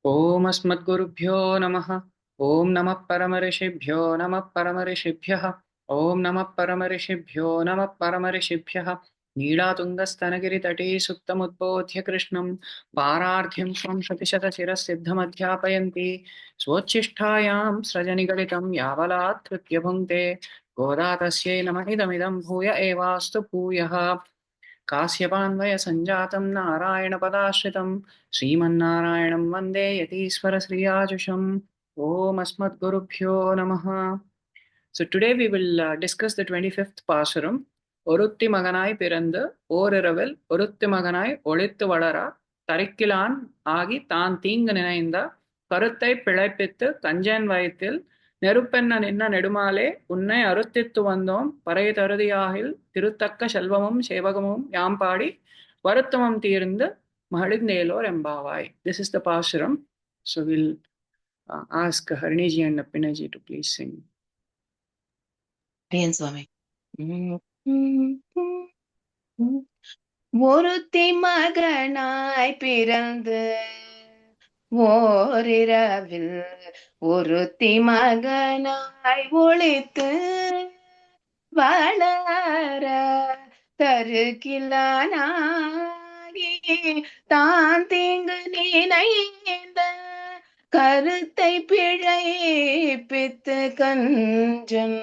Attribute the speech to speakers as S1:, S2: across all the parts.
S1: ओम अस्मद्गुरुभ्यो नमः। ओम नमः परमऋषिभ्यो नमः परमऋषिभ्यः। ओम नमः परमऋषिभ्यो नमः परमऋषिभ्यः। नीलातुङ्गस्तनगिरितटे सुप्तमुद्बोध्य कृष्णं पारार्ध्यं स्वं शतिशतशिरःसिद्धमध्यापयन्ति स्वोच्छिष्टायां स्रजनिगलितं यावलात्कृत्य भुङ्क्ते गोदा तस्यै नमः इदमिदं भूय एवास्तु भूयः। काश्यपान्वय संजातं नारायण पदाश्रितं श्रीमन्नारायणं वन्दे यतीश्वर श्रीयाजुषम्। ओम अस्मद्गुरुभ्यो नमः. So today we will discuss the 25th Pasuram. Orutti maganai pirandu ஓரிரவில் ஒருத்தி மகனாய் ஒளித்து வளர தரிக்கிலான் ஆகி தான் தீங்கு நினைந்த கருத்தை பிழைப்பித்து கஞ்சன் வயத்தில் நெருப்பென்ன நின்ன நெடுமாலே உன்னை அருத்தித்து வந்தோம் பறை தருதியாகில் திருத்தக்க செல்வமும் சேவகமும் யாம்பாடி வருத்தமம் தீர்ந்து மகிழ்ந்தேலோர் எம்பாவாய். This is the Pasuram. So we'll ask Hariniji and Appinaji to please sing.
S2: Swami. ஒருத்தி மகனாய் பிறந்து ஓரிரவில் ஒருத்தி மகனாய் ஒளித்து வளர தருக்கிலானாகி தான் தீங்கு நினைந்த கருத்தை பிழைப்பித்து கஞ்சன்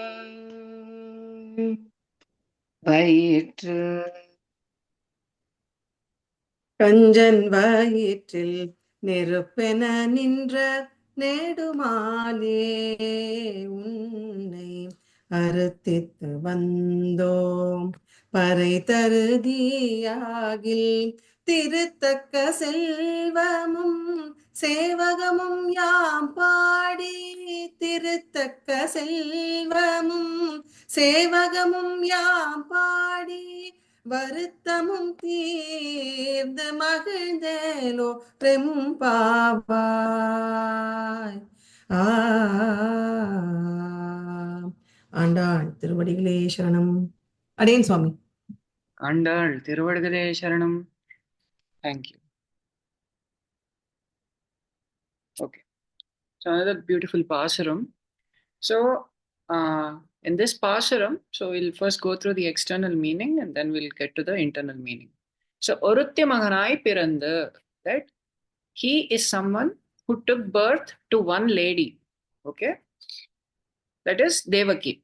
S3: கஞ்சன் வயிற்றில் நெருப்பென நின்ற நெடுமாலே உன்னை அறுத்தித்து வந்தோம் பறை தருதியாகில் திருத்தக்க செல்வமும் சேவகமும் யாம் பாடி திருத்தக்க செல்வமும் சேவகமும் யாம் பாடி வருத்தமும் தீர்ந்து மகிழ்ந்தேலோ ரெம்பாவாய். ஆண்டாள் திருவடிகளே சரணம். அடேன் சுவாமி.
S1: ஆண்டாள் திருவடிகளே சரணம். Thank you. Okay. So another beautiful Pasuram. So in this Pasuram, so we'll first go through the external meaning and then we'll get to the internal meaning. So orutti maganai pirandu, that he is someone who took birth to one lady. Okay. That is Devaki.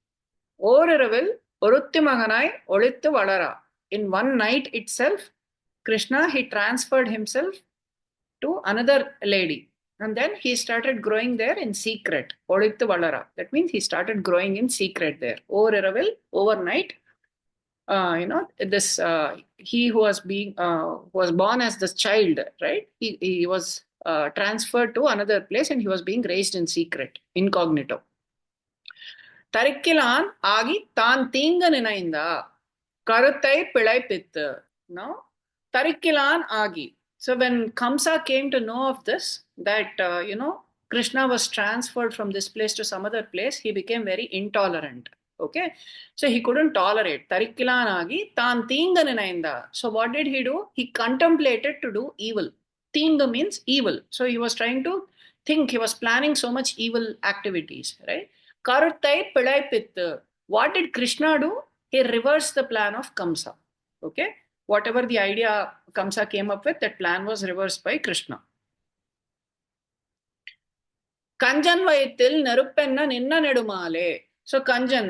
S1: Oruravil orutti maganai olittu valara. In one night itself, Krishna, he transferred himself to another lady. And then he started growing there in secret. Olittu valara. That means he started growing in secret there. Oruravil, overnight, this he who was born as this child, right? He was transferred to another place and he was being raised in secret, incognito. Tarikkilan agi taan thinga ninainda karuttai pilaipittu. Now, Tarikkilan agi. So when Kamsa came to know of this, that, Krishna was transferred from this place to some other place, he became very intolerant. Okay. So he couldn't tolerate. Tarikkilan agi taan thinga ninainda. So what did he do? He contemplated to do evil. Thinga means evil. So he was trying to think, he was planning so much evil activities, right? Karuttai pilaipittu. What did Krishna do? He reversed the plan of Kamsa. Okay. Whatever the idea Kamsa came up with, that plan was reversed by Krishna. Kanjan vayithil neruppenna ninna nedumale. So Kanjan,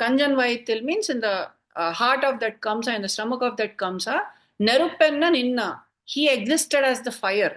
S1: Kanjan vayithil means in the heart of that Kamsa, in the stomach of that Kamsa, neruppenna ninna. He existed as the fire,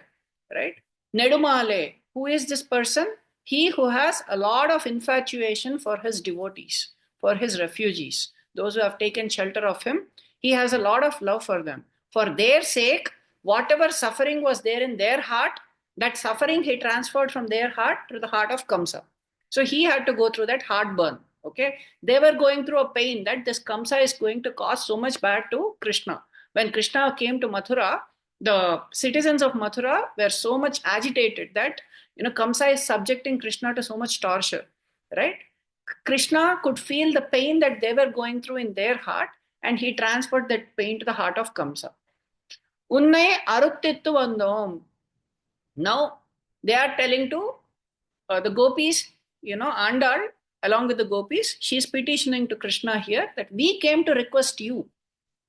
S1: right? Nedumale. Who is this person? He who has a lot of infatuation for his devotees, for his refugees, those who have taken shelter of him. He has a lot of love for them. For their sake, whatever suffering was there in their heart, that suffering he transferred from their heart to the heart of Kamsa. So he had to go through that heartburn. Okay. They were going through a pain that this Kamsa is going to cause so much bad to Krishna. When Krishna came to Mathura, the citizens of Mathura were so much agitated that, Kamsa is subjecting Krishna to so much torture, right? Krishna could feel the pain that they were going through in their heart, and he transferred that pain to the heart of Kamsa. Unnai aruttittu vandom. Now, They are telling to the gopis, Andal, along with the gopis, she's petitioning to Krishna here that we came to request you,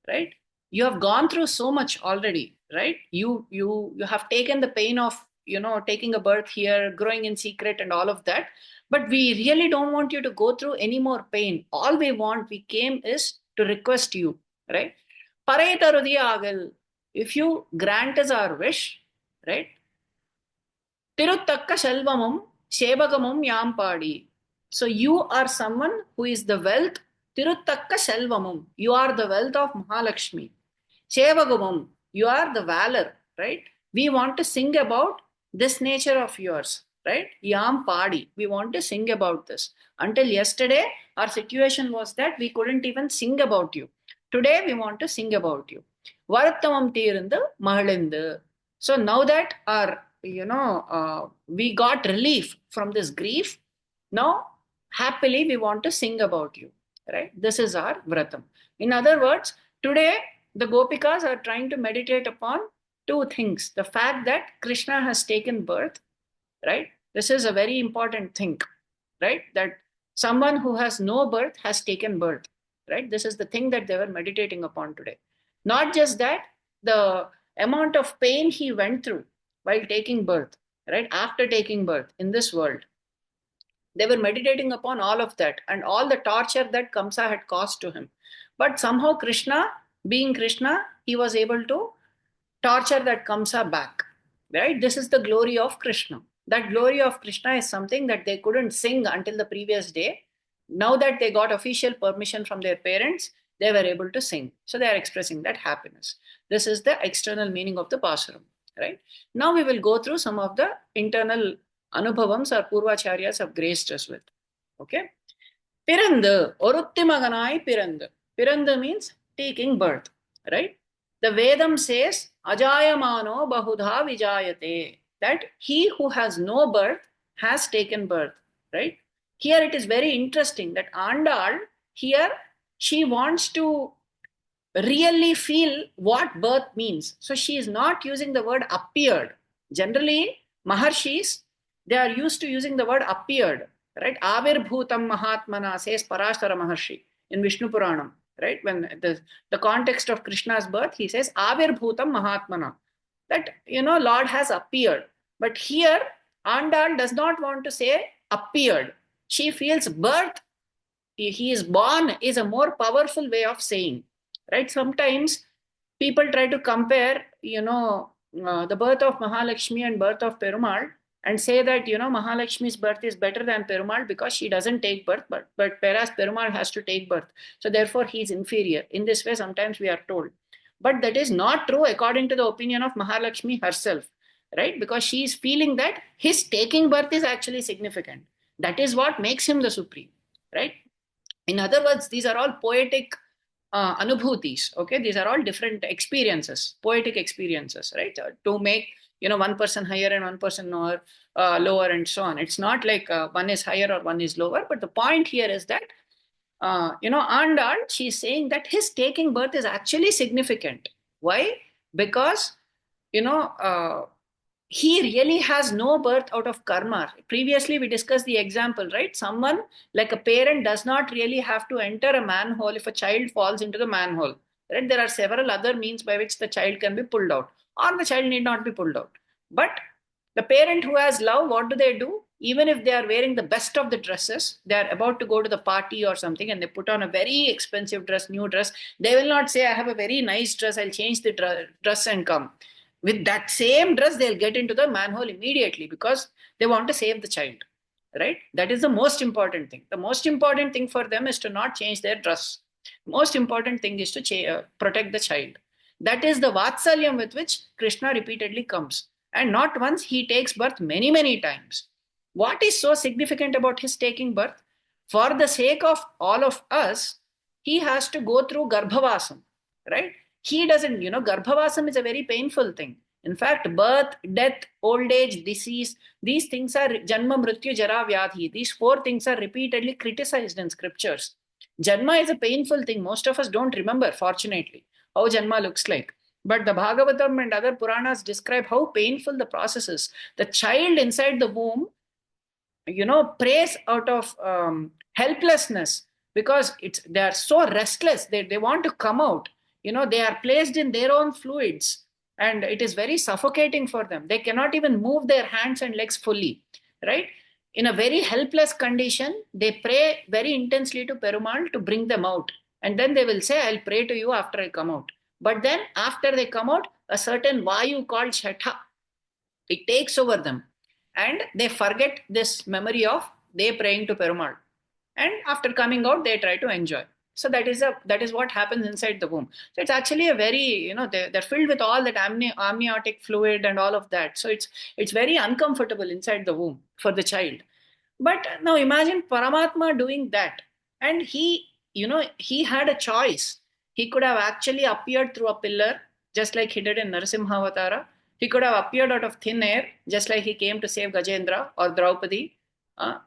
S1: right? You have gone through so much already, right? You have taken the pain of taking a birth here, growing in secret, and all of that. But we really don't want you to go through any more pain. All we came is to request you, right? Paraitarudhiyagal, if you grant us our wish, right? Tiruttakka Selvamum, Sevagamum Yampadi. So you are someone who is the wealth. Tiruttakka Selvamum, you are the wealth of Mahalakshmi. Sevagamum, you are the valor, right? We want to sing about this nature of yours, right? Yampadi, we want to sing about this. Until yesterday, our situation was that we couldn't even sing about you. Today, we want to sing about you. Varattamam Tirandu Mahalindu. So now that our we got relief from this grief. Now, happily, we want to sing about you, right? This is our vratam. In other words, today, the Gopikas are trying to meditate upon two things. The fact that Krishna has taken birth, right? This is a very important thing, right? That someone who has no birth has taken birth, right? This is the thing that they were meditating upon today. Not just that, the amount of pain he went through while taking birth, right? After taking birth in this world. They were meditating upon all of that and all the torture that Kamsa had caused to him. But somehow Krishna, being Krishna, he was able to torture that Kamsa back, right? This is the glory of Krishna. That glory of Krishna is something that they couldn't sing until the previous day. Now that they got official permission from their parents, they were able to sing. So they are expressing that happiness. This is the external meaning of the Pasuram. Right? Now we will go through some of the internal anubhavams our Purvacharyas have graced us with. Okay? Pirandu, orutti maganai pirandu. Pirandu means taking birth. Right? The Vedam says, ajayamano bahudha vijayate. That he who has no birth has taken birth. Right? Here it is very interesting that Andal, here she wants to really feel what birth means. So she is not using the word appeared. Generally, Maharshis, they are used to using the word appeared, right? Avirbhutam Mahatmana, says Parashara Maharshi in Vishnu Puranam, right? When the context of Krishna's birth, he says Avirbhutam Mahatmana, that, Lord has appeared. But here, Andal does not want to say appeared. She feels birth, he is born, is a more powerful way of saying. Right? Sometimes people try to compare, the birth of Mahalakshmi and birth of Perumal and say that, Mahalakshmi's birth is better than Perumal because she doesn't take birth, but whereas Perumal has to take birth. So therefore he is inferior. In this way, sometimes we are told. But that is not true according to the opinion of Mahalakshmi herself, right? Because she is feeling that his taking birth is actually significant. That is what makes him the supreme, right? In other words, these are all poetic anubhutis, okay? These are all different experiences, poetic experiences, right? To make, one person higher and one person lower and so on. It's not like one is higher or one is lower, but the point here is that, Andal, she's saying that his taking birth is actually significant. Why? Because, he really has no birth out of karma. Previously, we discussed the example, right? Someone like a parent does not really have to enter a manhole if a child falls into the manhole, right? There are several other means by which the child can be pulled out, or the child need not be pulled out. But the parent who has love, what do? Even if they are wearing the best of the dresses, they are about to go to the party or something and they put on a very expensive dress, new dress, they will not say, I have a very nice dress, I'll change the dress and come. With that same dress, they'll get into the manhole immediately because they want to save the child, right? That is the most important thing. The most important thing for them is to not change their dress. Most important thing is to protect the child. That is the Vatsalyam with which Krishna repeatedly comes. And not once, he takes birth many, many times. What is so significant about his taking birth? For the sake of all of us, he has to go through Garbhavasam, right? He doesn't, Garbhavasam is a very painful thing. In fact, birth, death, old age, disease, these things are Janma, Mrityu, Jara, Vyadhi. These four things are repeatedly criticized in scriptures. Janma is a painful thing. Most of us don't remember, fortunately, how Janma looks like. But the Bhagavatam and other Puranas describe how painful the process is. The child inside the womb, prays out of helplessness, because they are so restless. They want to come out. They are placed in their own fluids, and it is very suffocating for them. They cannot even move their hands and legs fully, right? In a very helpless condition, they pray very intensely to Perumal to bring them out. And then they will say, I'll pray to you after I come out. But then after they come out, a certain Vayu called Shatha, it takes over them. And they forget this memory of they praying to Perumal. And after coming out, they try to enjoy. So that is what happens inside the womb. So it's actually a very, they're filled with all that amniotic fluid and all of that. So it's very uncomfortable inside the womb for the child. But now imagine Paramatma doing that. And he had a choice. He could have actually appeared through a pillar, just like he did in Narasimha Avatara. He could have appeared out of thin air, just like he came to save Gajendra or Draupadi. In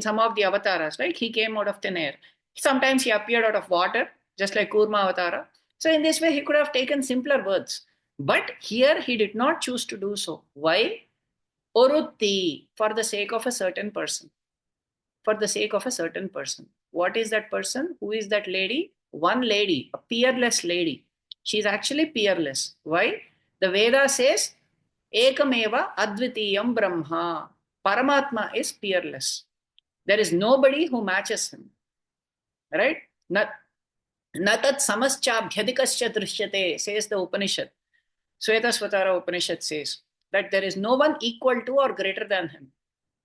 S1: some of the avatars, right? He came out of thin air. Sometimes he appeared out of water, just like Kurma Avatara. So in this way, he could have taken simpler words. But here he did not choose to do so. Why? Orutti, for the sake of a certain person. For the sake of a certain person. What is that person? Who is that lady? One lady, a peerless lady. She is actually peerless. Why? The Veda says, Ekameva Advitiyam Brahma. Paramatma is peerless. There is nobody who matches him. Right? Natat samaschabhyadikascha drishyate, says the Upanishad. Svetasvatara Upanishad says that there is no one equal to or greater than him.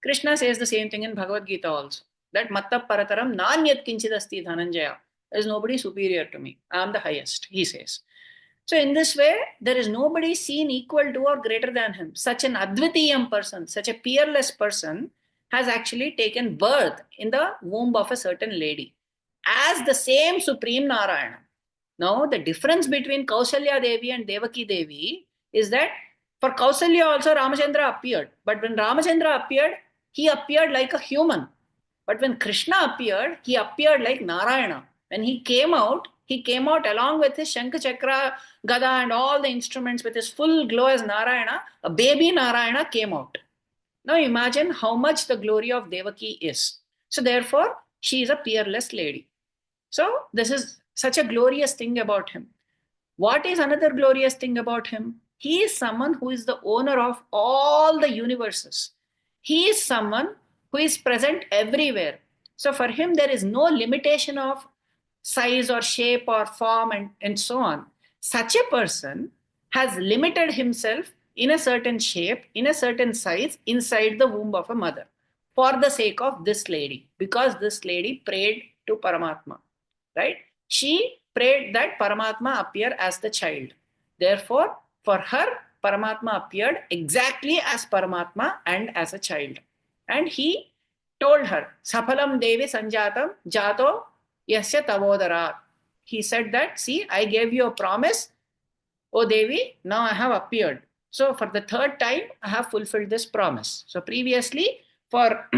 S1: Krishna says the same thing in Bhagavad Gita also. That matta parataram nanyat kinchidasti dhananjaya. There is nobody superior to me. I am the highest, he says. So in this way, there is nobody seen equal to or greater than him. Such an advitiyam person, such a peerless person has actually taken birth in the womb of a certain lady as the same Supreme Narayana. Now, the difference between Kausalya Devi and Devaki Devi is that for Kausalya also Ramachandra appeared. But when Ramachandra appeared, he appeared like a human. But when Krishna appeared, he appeared like Narayana. When he came out along with his Shankha Chakra, Gada and all the instruments with his full glow as Narayana. A baby Narayana came out. Now imagine how much the glory of Devaki is. So therefore, she is a peerless lady. So this is such a glorious thing about him. What is another glorious thing about him? He is someone who is the owner of all the universes. He is someone who is present everywhere. So for him, there is no limitation of size or shape or form and so on. Such a person has limited himself in a certain shape, in a certain size, inside the womb of a mother for the sake of this lady, because this lady prayed to Paramatma, right? She prayed that Paramatma appear as the child. Therefore, for her, Paramatma appeared exactly as Paramatma and as a child. And he told her, Saphalam Devi Sanjatam Jato Yasya Tavodara. He said that, see, I gave you a promise, O Devi, now I have appeared. So for the third time, I have fulfilled this promise. So previously, for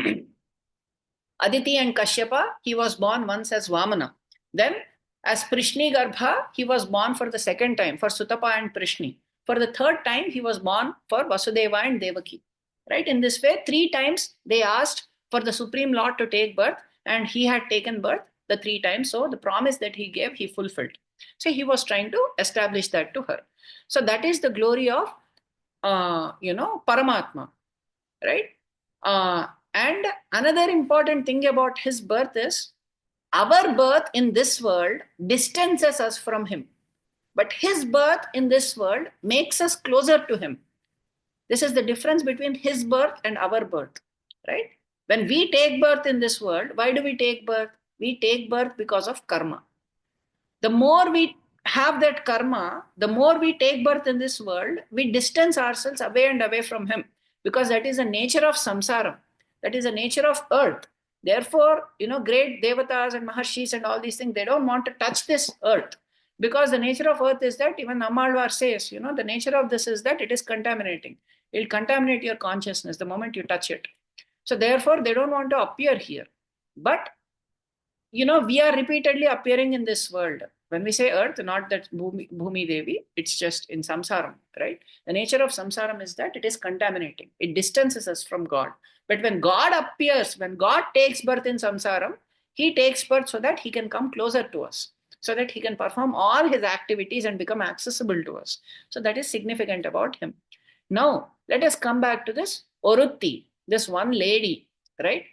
S1: Aditi and Kashyapa, he was born once as Vamana. Then as Prishni Garbha, he was born for the second time, for Sutapa and Prishni. For the third time, he was born for Vasudeva and Devaki. Right? In this way, 3 times they asked for the Supreme Lord to take birth, and he had taken birth the 3 times. So the promise that he gave, he fulfilled. So he was trying to establish that to her. So that is the glory of, Paramatma, right? And another important thing about his birth is, our birth in this world distances us from him. But his birth in this world makes us closer to him. This is the difference between his birth and our birth, right? When we take birth in this world, why do we take birth? We take birth because of karma. The more we have that karma, the more we take birth in this world, we distance ourselves away and away from him, because that is the nature of samsara. That is the nature of earth. Therefore, great devatas and maharshis and all these things, they don't want to touch this earth, because the nature of earth is that, even Nammalvar says, the nature of this is that it is contaminating. It will contaminate your consciousness the moment you touch it. So therefore, they don't want to appear here. But, we are repeatedly appearing in this world. When we say earth, not that Bhumi Devi, it's just in samsaram, right? The nature of samsaram is that it is contaminating. It distances us from God. But when God appears, when God takes birth in samsaram, he takes birth so that he can come closer to us, so that he can perform all his activities and become accessible to us. So that is significant about him. Now, let us come back to this orutti, this one lady, right?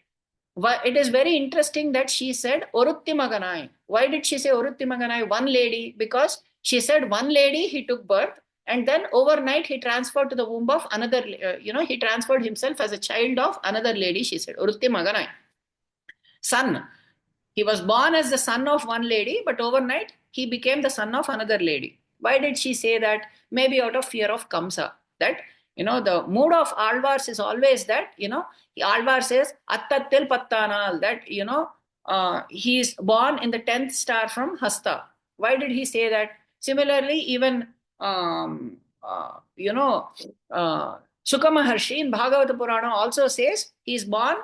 S1: It is very interesting that she said orutti maganai. Why did she say orutti maganai, one lady? Because she said one lady, he took birth, and then overnight he transferred to the womb of another, he transferred himself as a child of another lady, she said orutti maganai. Son. He was born as the son of one lady, but overnight he became the son of another lady. Why did she say that? Maybe out of fear of Kamsa. That, the mood of Alvars is always that, Alvar says, Attattil Pattanal, that, he is born in the 10th star from Hasta. Why did he say that? Similarly, even, Shuka Maharshi in Bhagavata Purana also says he is born,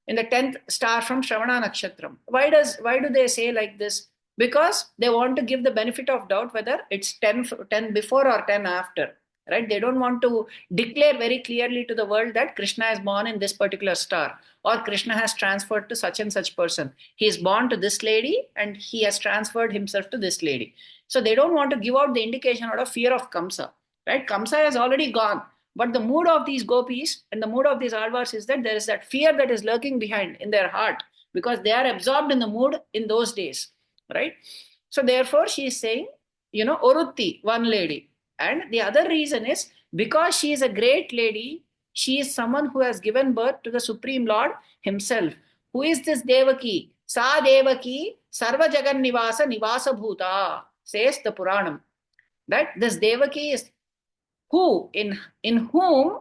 S1: in the 10th star from Shravana Nakshatram. Why do they say like this? Because they want to give the benefit of doubt whether it's 10 before or 10 after, right? They don't want to declare very clearly to the world that Krishna is born in this particular star, or Krishna has transferred to such and such person. He is born to this lady and he has transferred himself to this lady. So they don't want to give out the indication out of fear of Kamsa, right? Kamsa has already gone. But the mood of these gopis and the mood of these alvars is that there is that fear that is lurking behind in their heart, because they are absorbed in the mood in those days, right? So therefore she is saying, orutti, one lady. And the other reason is because she is a great lady, she is someone who has given birth to the Supreme Lord himself. Who is this Devaki? Sa Devaki Sarva Jagan Nivasa Nivasa Bhuta, says the Puranam. That this Devaki is who, in whom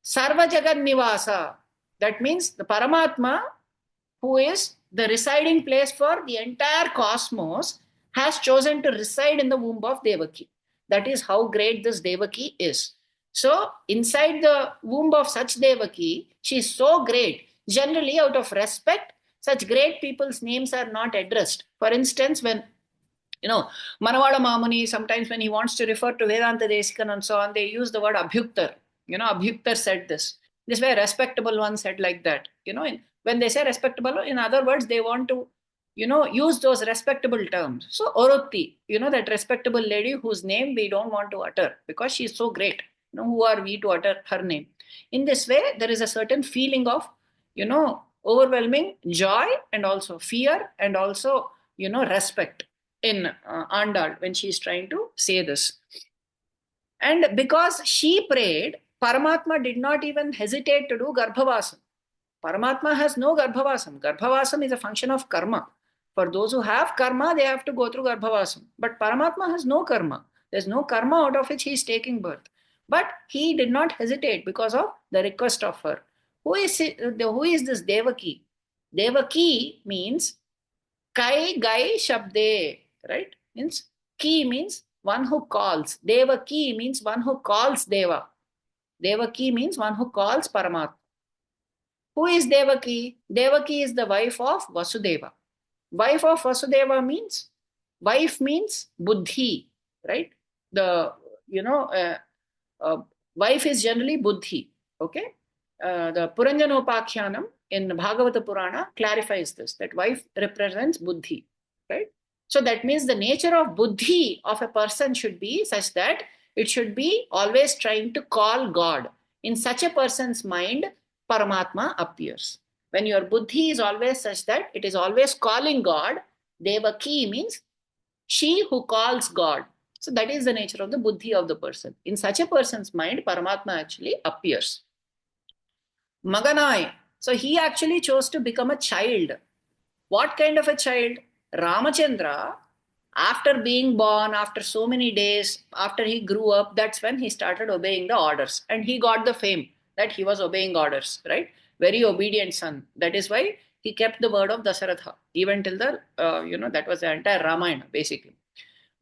S1: Sarva Jagat Nivasa, that means the Paramatma, who is the residing place for the entire cosmos, has chosen to reside in the womb of Devaki. That is how great this Devaki is. So, inside the womb of such Devaki, she is so great. Generally, out of respect, such great people's names are not addressed. For instance, when Manavada Mamuni, sometimes when he wants to refer to Vedanta Desikan and so on, they use the word Abhyuktar. Abhyuktar said this. This way, respectable one said like that. When they say respectable, in other words, they want to, use those respectable terms. So, Orutti, that respectable lady whose name we don't want to utter because she is so great. Who are we to utter her name? In this way, there is a certain feeling of, overwhelming joy and also fear and also, respect in Andal when she is trying to say this. And because she prayed, Paramatma did not even hesitate to do Garbhavasam. Paramatma has no Garbhavasam. Garbhavasam is a function of karma. For those who have karma, they have to go through Garbhavasam. But Paramatma has no karma. There's no karma out of which he is taking birth. But he did not hesitate because of the request of her. Who is this Devaki? Devaki means Kai Gai Shabde, right? Means Ki means one who calls. Devaki means one who calls Deva. Devaki means one who calls Paramatma. Who is Devaki? Devaki is the wife of Vasudeva. Wife of Vasudeva means, wife means buddhi, right? The, wife is generally buddhi, okay? The Puranjanopakhyanam in Bhagavata Purana clarifies this, that wife represents buddhi, right? So that means the nature of buddhi of a person should be such that it should be always trying to call God. In such a person's mind, Paramatma appears. When your buddhi is always such that it is always calling God, Devaki means she who calls God. So that is the nature of the buddhi of the person. In such a person's mind, Paramatma actually appears. Maganai. So he actually chose to become a child. What kind of a child? Ramachandra, after being born, after so many days, after he grew up, that's when he started obeying the orders. And he got the fame that he was obeying orders, right? Very obedient son. That is why he kept the word of Dasaratha, even till the, that was the entire Ramayana, basically.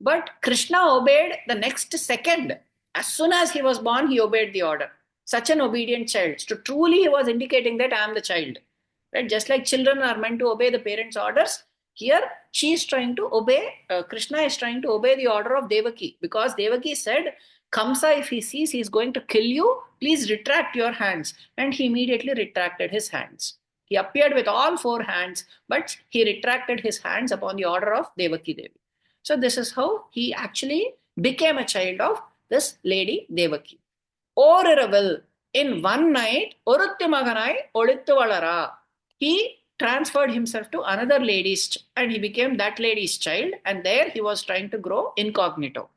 S1: But Krishna obeyed the next second. As soon as he was born, he obeyed the order. Such an obedient child. So truly he was indicating that I am the child. Right? Just like children are meant to obey the parents' orders, Here, she is trying to obey, Krishna is trying to obey the order of Devaki, because Devaki said, Kamsa, if he sees he is going to kill you, please retract your hands. And he immediately retracted his hands. He appeared with all 4 hands, but he retracted his hands upon the order of Devaki Devi. So this is how he actually became a child of this lady Devaki. Orutti, in one night, orutti maganai olittu valara. He transferred himself to another lady's, and he became that lady's child, and there he was trying to grow incognito.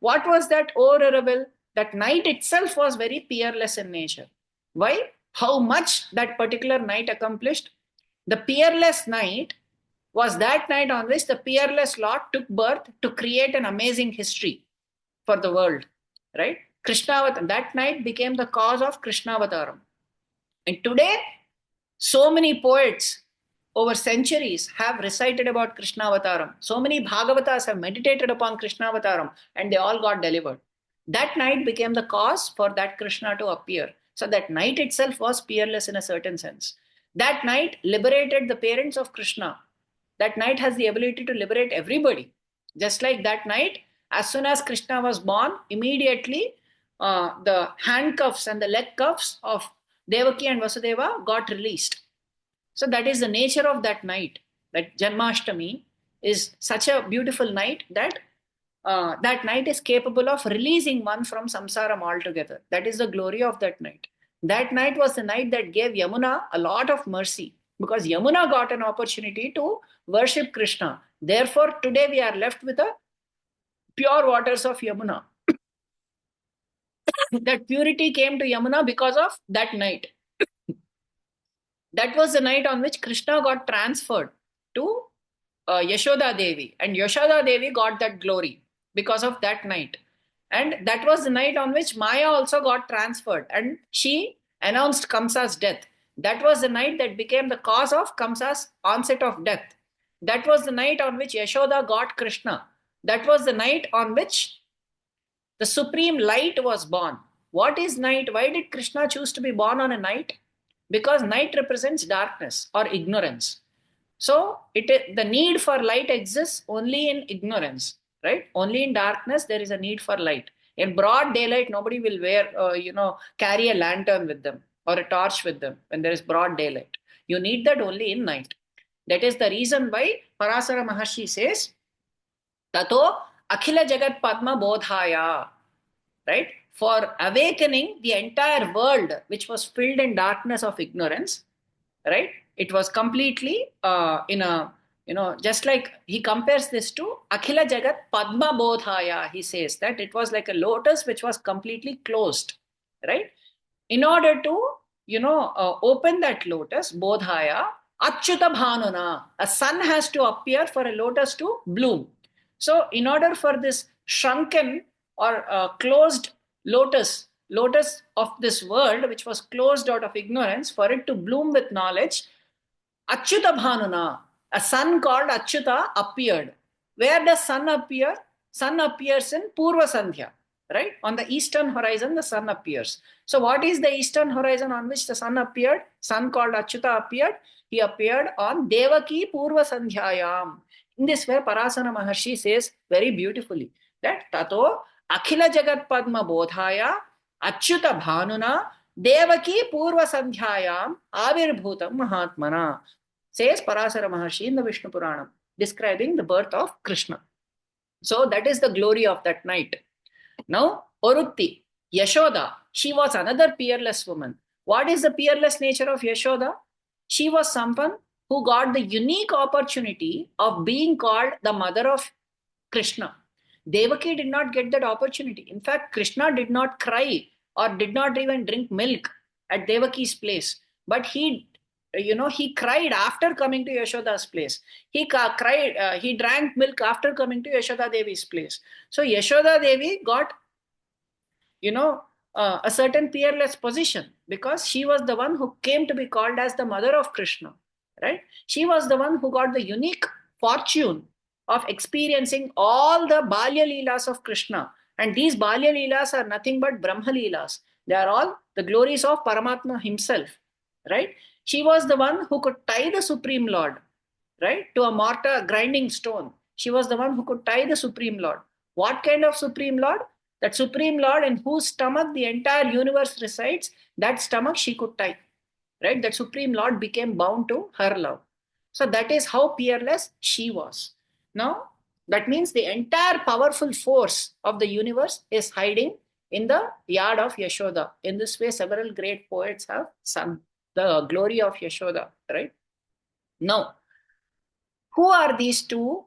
S1: What was that orutti? That night itself was very peerless in nature. Why? How much that particular night accomplished? The peerless night was that night on which the peerless Lord took birth to create an amazing history for the world, right? Krishnavataram, that night became the cause of Krishnavataram. And today, so many poets over centuries have recited about Krishnavataram. So many Bhagavatas have meditated upon Krishnavataram, and they all got delivered. That night became the cause for that Krishna to appear. So that night itself was peerless in a certain sense. That night liberated the parents of Krishna. That night has the ability to liberate everybody. Just like that night, as soon as Krishna was born, immediately the handcuffs and the leg cuffs of Devaki and Vasudeva got released. So that is the nature of that night. That Janmashtami is such a beautiful night that that night is capable of releasing one from samsaram altogether. That is the glory of that night. That night was the night that gave Yamuna a lot of mercy, because Yamuna got an opportunity to worship Krishna. Therefore, today we are left with the pure waters of Yamuna. That purity came to Yamuna because of that night. That was the night on which Krishna got transferred to Yashoda Devi, and Yashoda Devi got that glory because of that night. And that was the night on which Maya also got transferred, and she announced Kamsa's death. That was the night that became the cause of Kamsa's onset of death. That was the night on which Yashoda got Krishna. That was the night on which the supreme light was born. What is night? Why did Krishna choose to be born on a night? Because night represents darkness or ignorance. So the need for light exists only in ignorance, right? Only in darkness there is a need for light. In broad daylight, nobody will carry a lantern with them or a torch with them when there is broad daylight. You need that only in night. That is the reason why Parasara Maharshi says, Tato Akhila Jagat Padma Bodhaya, right? For awakening the entire world, which was filled in darkness of ignorance, right? It was completely just like he compares this to Akhila Jagat Padma Bodhaya. He says that it was like a lotus which was completely closed, right? In order to, open that lotus, Bodhaya, Achyuta Bhanuna, a sun has to appear for a lotus to bloom. So in order for this shrunken or closed lotus of this world, which was closed out of ignorance, for it to bloom with knowledge, Achyuta Bhanuna, a sun called Achyuta appeared. Where does sun appear? Sun appears in Purva Sandhya, right? On the eastern horizon, the sun appears. So what is the eastern horizon on which the sun appeared? Sun called Achyuta appeared. He appeared on Devaki Purva Sandhyayam. In this way, Parasara Maharshi says very beautifully that Tato Akhila Jagat Padma Bodhaya Achyuta Bhanuna Devaki Purva Sandhyayam Avirbhutam Mahatmana, says Parasara Maharshi in the Vishnu Puranam, describing the birth of Krishna. So that is the glory of that night. Now, Orutti, Yashoda, she was another peerless woman. What is the peerless nature of Yashoda? She was someone who got the unique opportunity of being called the mother of Krishna. Devaki did not get that opportunity. In fact, Krishna did not cry or did not even drink milk at Devaki's place. But he cried after coming to Yashoda's place. He drank milk after coming to Yashoda Devi's place. So Yashoda Devi got, a certain peerless position because she was the one who came to be called as the mother of Krishna, right? She was the one who got the unique fortune of experiencing all the Balya Leelas of Krishna. And these Balya Leelas are nothing but Brahma Leelas. They are all the glories of Paramatma himself, right? She was the one who could tie the Supreme Lord, right? To a mortar grinding stone. She was the one who could tie the Supreme Lord. What kind of Supreme Lord? That Supreme Lord in whose stomach the entire universe resides, that stomach she could tie, right? That Supreme Lord became bound to her love. So that is how peerless she was. Now, that means the entire powerful force of the universe is hiding in the yard of Yashoda. In this way, several great poets have sung the glory of Yashoda, right? Now, who are these two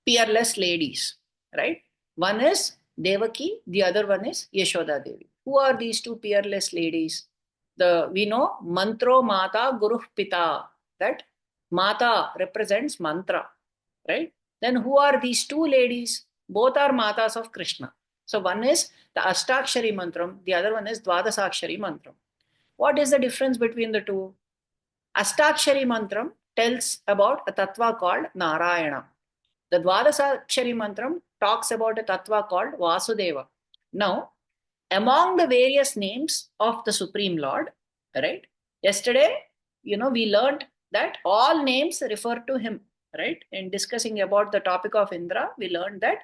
S1: peerless ladies, right? One is Devaki, the other one is Yashoda Devi. Who are these two peerless ladies? We know Mantro Mata Guru Pita, that Mata represents mantra, right? Then who are these two ladies? Both are Matas of Krishna. So one is the Ashtakshari Mantram, the other one is Dwadasakshari Mantram. What is the difference between the two? Ashtakshari Mantram tells about a tattva called Narayana. The Dwadasakshari Mantram talks about a tattva called Vasudeva. Now, among the various names of the Supreme Lord, right? Yesterday, we learned that all names refer to him, right? In discussing about the topic of Indra, we learned that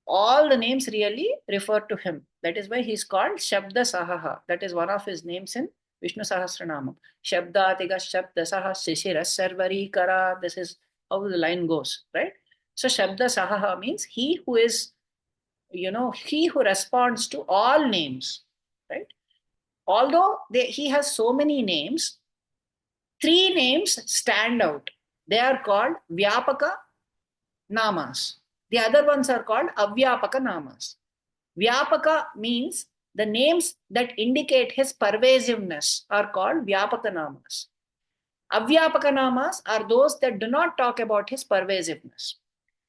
S1: all the names really refer to him. That is why he is called Shabda Sahaha. That is one of his names in Vishnu Sahasranamam. Shabdatiga Shabda Saha Shishira Sarvari Kara. This is how the line goes, right? So Shabda Sahaha means he who is, he who responds to all names, right? Although he has so many names, three names stand out. They are called Vyapaka Namas. The other ones are called Avyapaka Namas. Vyapaka means the names that indicate his pervasiveness are called Vyapaka Namas. Avyapaka Namas are those that do not talk about his pervasiveness.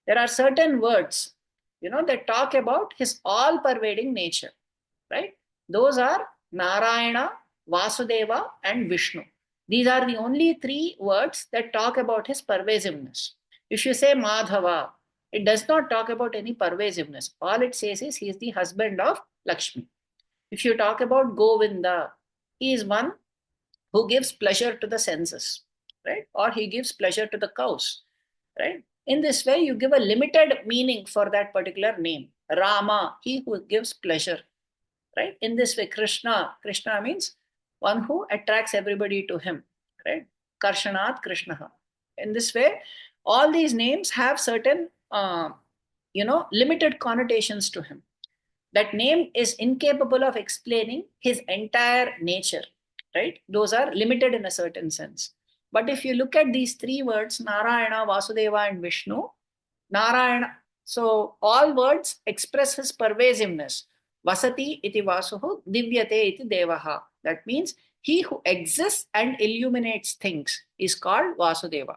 S1: There are certain words, that talk about his all-pervading nature, right? Those are Narayana, Vasudeva, and Vishnu. These are the only three words that talk about his pervasiveness. If you say Madhava, it does not talk about any pervasiveness. All it says is he is the husband of Lakshmi. If you talk about Govinda, he is one who gives pleasure to the senses, right? Or he gives pleasure to the cows, right? In this way, you give a limited meaning for that particular name. Rama, he who gives pleasure, right? In this way, Krishna means one who attracts everybody to him, right? Karshanat Krishna. In this way, all these names have certain, limited connotations to him. That name is incapable of explaining his entire nature, right? Those are limited in a certain sense. But if you look at these three words, Narayana, Vasudeva, and Vishnu, Narayana, so all words express his pervasiveness. Vasati iti Vasuhu, Divyate iti Devaha. That means he who exists and illuminates things is called Vasudeva.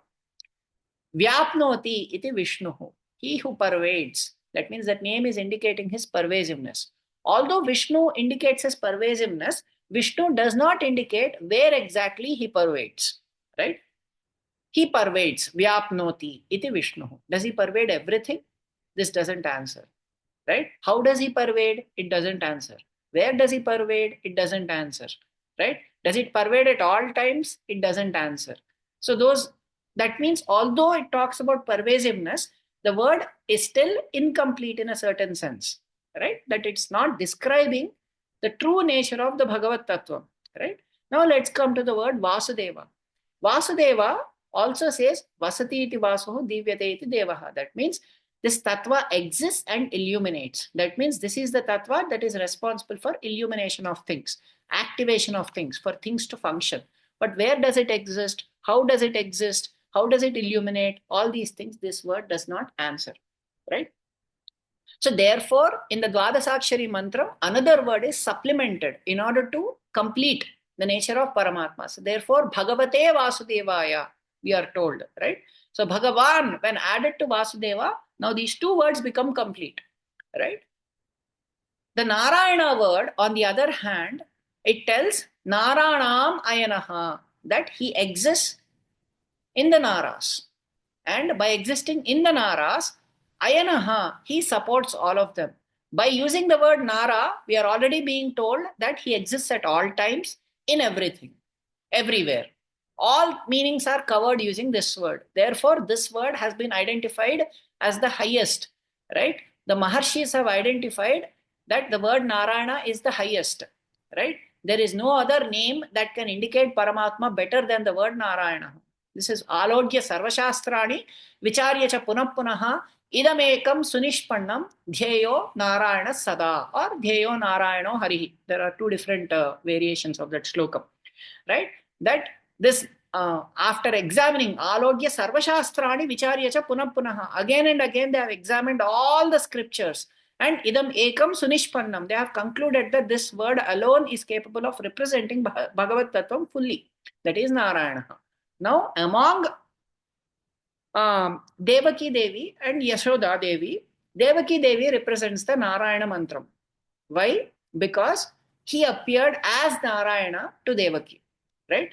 S1: Vyapnoti iti Vishnuhu, he who pervades. That means that name is indicating his pervasiveness. Although Vishnu indicates his pervasiveness, Vishnu does not indicate where exactly he pervades, right? He pervades, Vyapnoti iti Vishnu. Does he pervade everything? This doesn't answer, right? How does he pervade? It doesn't answer. Where does he pervade? It doesn't answer, right? Does it pervade at all times? It doesn't answer. So that means although it talks about pervasiveness, the word is still incomplete in a certain sense, right? That it's not describing the true nature of the Bhagavad Tattva, right? Now let's come to the word Vasudeva. Vasudeva also says Vasati iti Vasuhu Divyate iti Devaha. That means this Tattva exists and illuminates. That means this is the Tattva that is responsible for illumination of things, activation of things, for things to function. But where does it exist? How does it exist? How does it illuminate? All these things, this word does not answer, right? So therefore, in the Dwadasakshari mantra, another word is supplemented in order to complete the nature of Paramatma. So therefore, Bhagavate Vasudevaya, we are told, right? So Bhagavan, when added to Vasudeva, now these two words become complete, right? The Narayana word, on the other hand, it tells Naranam Ayanaha, that he exists in the Naras. And by existing in the Naras, Ayanaha, he supports all of them. By using the word Nara, we are already being told that he exists at all times, in everything, everywhere. all meanings are covered using this word. Therefore, this word has been identified as the highest, right? The Maharshis have identified that the word Narayana is the highest, right? There is no other name that can indicate Paramatma better than the word Narayana. This is Alogya Sarvashastrani Vicharya cha punah punaha idamekam sunishpannam dhyeyo Narayana sada or dhyeyo Narayano harihi. There are two different variations of that shloka, right? That this after examining Alogya Sarvashastrani Vicharya cha punah punaha, again and again they have examined all the scriptures, and idam ekam sunishpannam, they have concluded that this word alone is capable of representing Bhagavad Tattvam fully, that is Narayana. Now among Devaki Devi and Yashoda Devi, Devaki Devi represents the Narayana mantram. Why? Because he appeared as Narayana to Devaki, right?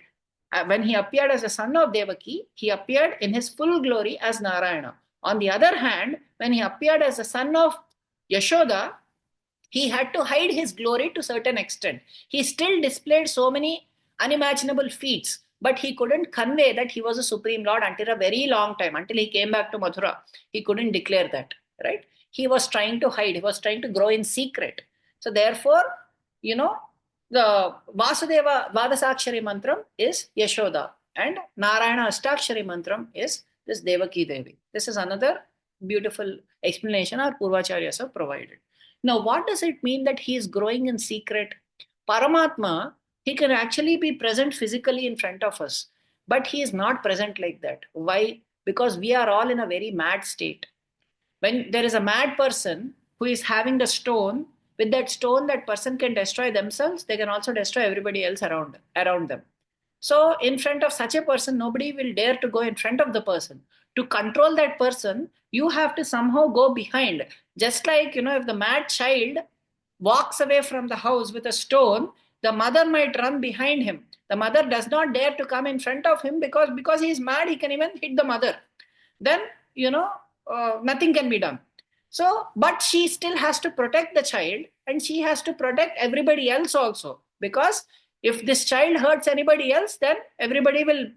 S1: When he appeared as a son of Devaki, he appeared in his full glory as Narayana. On the other hand, when he appeared as a son of Yashoda, he had to hide his glory to a certain extent. He still displayed so many unimaginable feats, but he couldn't convey that he was a supreme lord until a very long time, until he came back to Mathura. He couldn't declare that, right? He was trying to hide, he was trying to grow in secret. So therefore, the Vasudeva Dvadasakshari mantram is Yashoda, and Narayana Ashtakshari mantram is this Devaki Devi. This is another beautiful explanation our Purvacharyas have provided. Now, what does it mean that he is growing in secret? Paramatma, he can actually be present physically in front of us, but he is not present like that. Why? Because we are all in a very mad state. When there is a mad person who is having the stone, with that stone, that person can destroy themselves. They can also destroy everybody else around them. So in front of such a person, nobody will dare to go in front of the person. To control that person, you have to somehow go behind. Just like, if the mad child walks away from the house with a stone, the mother might run behind him. The mother does not dare to come in front of him because he is mad, he can even hit the mother. Then, nothing can be done. So, but she still has to protect the child, and she has to protect everybody else also. Because if this child hurts anybody else, then everybody will,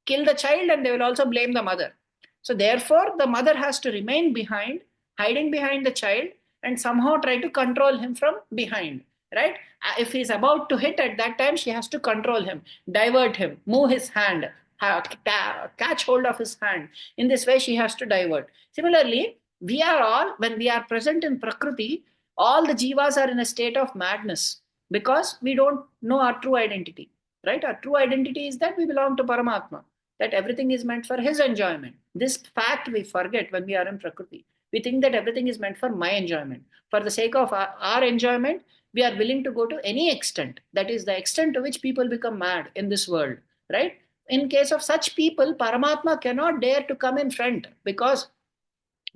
S1: kill the child, and they will also blame the mother. So therefore, the mother has to remain behind, hiding behind the child, and somehow try to control him from behind, right? If he's about to hit, at that time, she has to control him, divert him, move his hand, catch hold of his hand. In this way, she has to divert. Similarly, we are all, when we are present in Prakriti, all the jivas are in a state of madness because we don't know our true identity, right? Our true identity is that we belong to Paramatma, that everything is meant for his enjoyment. This fact we forget when we are in Prakriti. We think that everything is meant for my enjoyment. For the sake of our enjoyment, we are willing to go to any extent. That is the extent to which people become mad in this world, right? In case of such people, Paramatma cannot dare to come in front because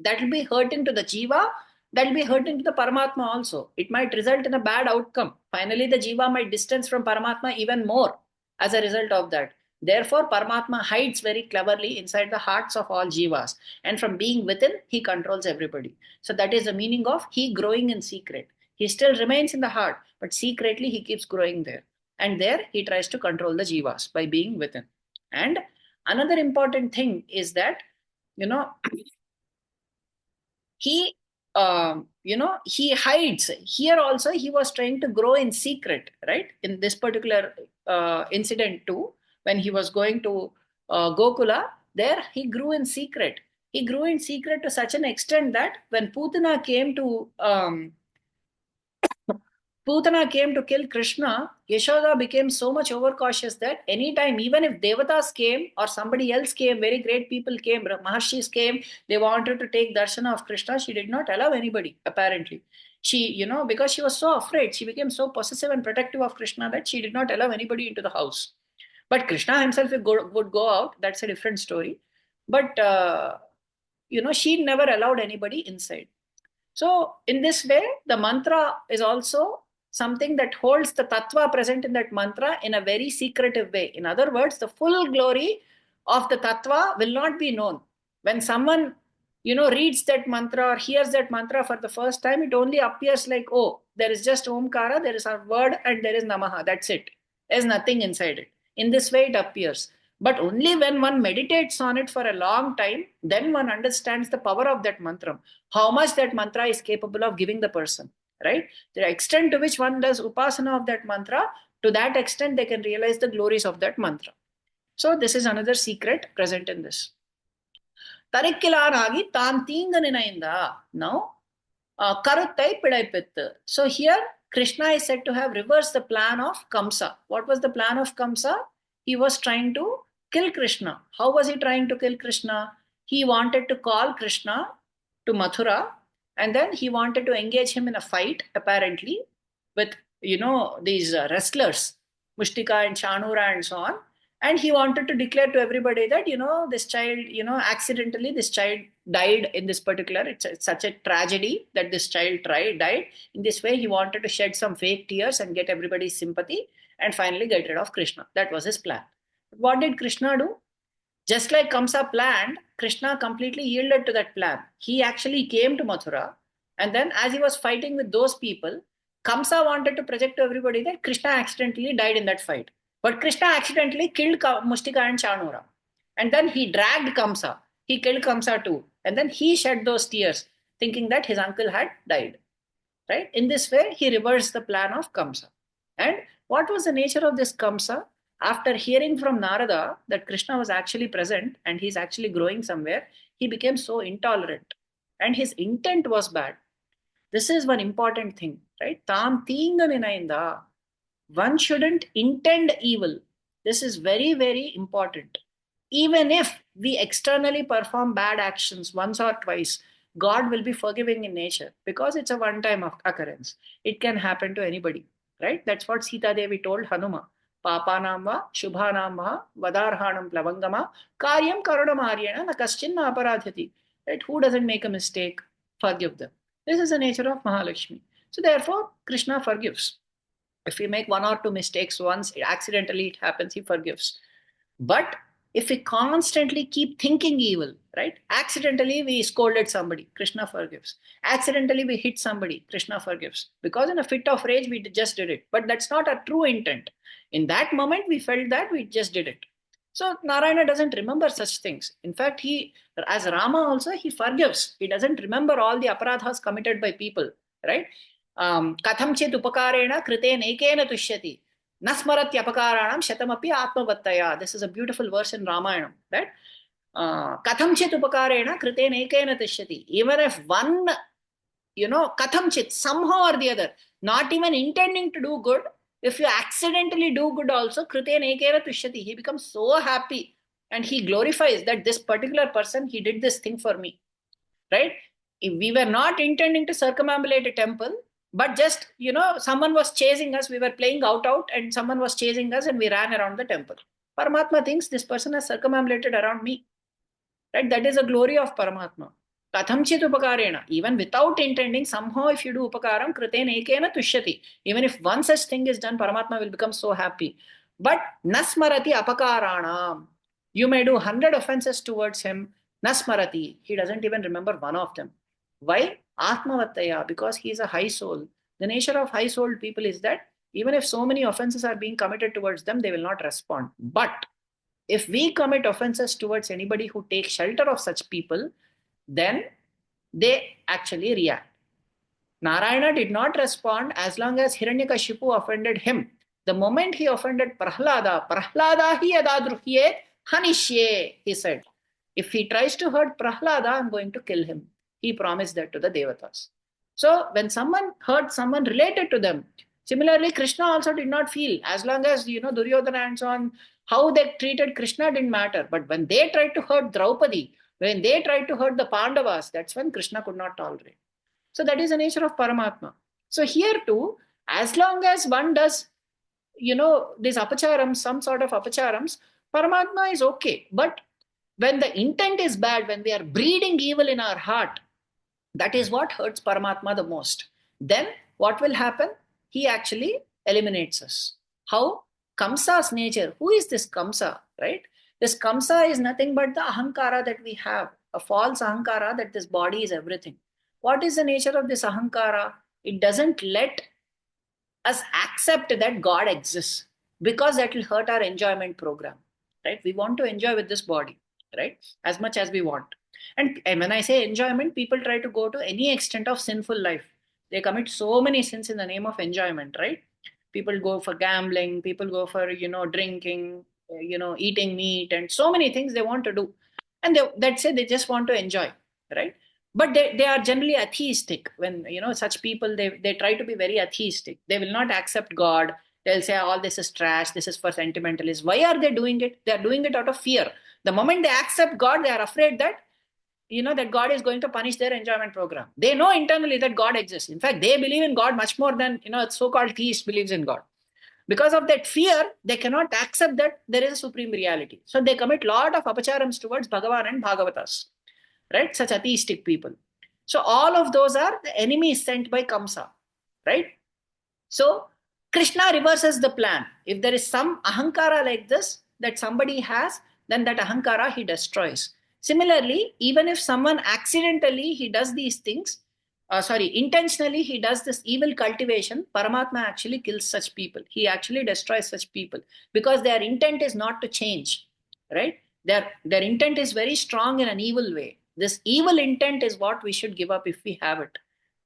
S1: that will be hurting to the jiva, that will be hurting to the Paramatma also. It might result in a bad outcome. Finally, the jiva might distance from Paramatma even more as a result of that. Therefore, Paramatma hides very cleverly inside the hearts of all jivas. And from being within, he controls everybody. So that is the meaning of he growing in secret. He still remains in the heart, but secretly he keeps growing there. And there he tries to control the jivas by being within. And another important thing is that, he hides. Here also he was trying to grow in secret, right? In this particular incident too, when he was going to Gokula, there he grew in secret. He grew in secret to such an extent that when Putana came to kill Krishna, Yashoda became so much overcautious that anytime, even if Devatas came or somebody else came, very great people came, Maharshis came, they wanted to take darshana of Krishna, she did not allow anybody, apparently. She, because she was so afraid, she became so possessive and protective of Krishna that she did not allow anybody into the house. But Krishna himself would go out, that's a different story. But, she never allowed anybody inside. So in this way, the mantra is also something that holds the tattva present in that mantra in a very secretive way. In other words, the full glory of the tattva will not be known. When someone, reads that mantra or hears that mantra for the first time, it only appears like, oh, there is just Omkara, there is a word and there is Namaha, that's it. There's nothing inside it. In this way it appears. But only when one meditates on it for a long time, then one understands the power of that mantra, how much that mantra is capable of giving the person, right? The extent to which one does upasana of that mantra, to that extent they can realize the glories of that mantra. So this is another secret present in this. Tarikkilanagi tan tinganinayinda. Now, karuttai pidaipittu. So here, Krishna is said to have reversed the plan of Kamsa. What was the plan of Kamsa? He was trying to kill Krishna. How was he trying to kill Krishna? He wanted to call Krishna to Mathura, and then he wanted to engage him in a fight, apparently, with, these wrestlers, Mushtika and Chanura and so on. And he wanted to declare to everybody that, this child, accidentally this child died in this particular, it's such a tragedy that this child died. In this way, he wanted to shed some fake tears and get everybody's sympathy and finally get rid of Krishna. That was his plan. What did Krishna do? Just like Kamsa planned, Krishna completely yielded to that plan. He actually came to Mathura, and then as he was fighting with those people, Kamsa wanted to project to everybody that Krishna accidentally died in that fight. But Krishna accidentally killed Mustika and Chanura. And then he dragged Kamsa. He killed Kamsa too. And then he shed those tears, thinking that his uncle had died. Right? In this way, he reversed the plan of Kamsa. And what was the nature of this Kamsa? After hearing from Narada that Krishna was actually present and he's actually growing somewhere, he became so intolerant. And his intent was bad. This is one important thing, right? Tam tinganinayinda. One shouldn't intend evil. This is very, very important. Even if we externally perform bad actions once or twice, God will be forgiving in nature because it's a one-time occurrence. It can happen to anybody, right? That's what Sita Devi told Hanuma. Papanam va, shubhanam va, vadarhanam plavangama, karyam karunamaryena na kaschinna aparadhati. Right? Who doesn't make a mistake? Forgive them. This is the nature of Mahalakshmi. So therefore, Krishna forgives. If we make one or two mistakes once, accidentally it happens, he forgives. But if we constantly keep thinking evil, right? Accidentally we scolded somebody, Krishna forgives. Accidentally we hit somebody, Krishna forgives. Because in a fit of rage, we just did it. But that's not our true intent. In that moment, we felt that we just did it. So Narayana doesn't remember such things. In fact, he, as Rama also, he forgives. He doesn't remember all the aparadhas committed by people, right? Katham chet upakarena krite nekena tushyati nasmarati apakaranam shatamapi atmavattaya. This is a beautiful verse in Ramayana, right? Katham chet upakarena krite nekena tushyati. Even if one, katham chet, somehow or the other, not even intending to do good, if you accidentally do good also, krite nekena tushyati, he becomes so happy and he glorifies that this particular person, he did this thing for me, right? If we were not intending to circumambulate a temple, but just, someone was chasing us, we were playing out, and someone was chasing us and we ran around the temple. Paramatma thinks this person has circumambulated around me. Right? That is a glory of Paramatma. Katham chit upakarena. Even without intending, somehow if you do upakaram, kriten ekena tushyati. Even if one such thing is done, Paramatma will become so happy. But nasmarati apakaranam. You may do 100 offenses towards him. Nasmarati. He doesn't even remember one of them. Why? Atmavattaya, because he is a high soul. The nature of high souled people is that even if so many offenses are being committed towards them, they will not respond. But if we commit offenses towards anybody who takes shelter of such people, then they actually react. Narayana did not respond as long as Hiranyakashipu offended him. The moment he offended Prahlada hi yadadruhye hanishye, he said. If he tries to hurt Prahlada, I'm going to kill him. He promised that to the Devatas. So when someone hurt someone related to them, similarly, Krishna also did not feel, as long as, Duryodhana and so on, how they treated Krishna didn't matter. But when they tried to hurt Draupadi, when they tried to hurt the Pandavas, that's when Krishna could not tolerate. So that is the nature of Paramatma. So here too, as long as one does, these apacharams, some sort of apacharams, Paramatma is okay. But when the intent is bad, when we are breeding evil in our heart, that is what hurts Paramatma the most. Then what will happen? He actually eliminates us. How? Kamsa's nature. Who is this Kamsa, right? This Kamsa is nothing but the ahankara that we have, a false ahankara that this body is everything. What is the nature of this ahankara? It doesn't let us accept that God exists. because that will hurt our enjoyment program, right? We want to enjoy with this body, right? As much as we want. And when I say enjoyment, people try to go to any extent of sinful life. They commit so many sins in the name of enjoyment, right? People go for gambling, people go for, drinking, eating meat, and so many things they want to do. And that's it, they just want to enjoy, right? But they are generally atheistic. When, such people, they try to be very atheistic. They will not accept God. They'll say all this is trash, this is for sentimentalists. Why are they doing it? They are doing it out of fear. The moment they accept God, they are afraid that that God is going to punish their enjoyment program. They know internally that God exists. In fact, they believe in God much more than so-called theist believes in God. Because of that fear, they cannot accept that there is a supreme reality. So they commit lot of apacharams towards Bhagavan and Bhagavatas, right? Such atheistic people. So all of those are the enemies sent by Kamsa, right? So Krishna reverses the plan. If there is some ahankara like this that somebody has, then that ahankara he destroys. Similarly, even if someone accidentally he does these things, intentionally he does this evil cultivation, Paramatma actually kills such people. He actually destroys such people because their intent is not to change, right? Their intent is very strong in an evil way. This evil intent is what we should give up if we have it.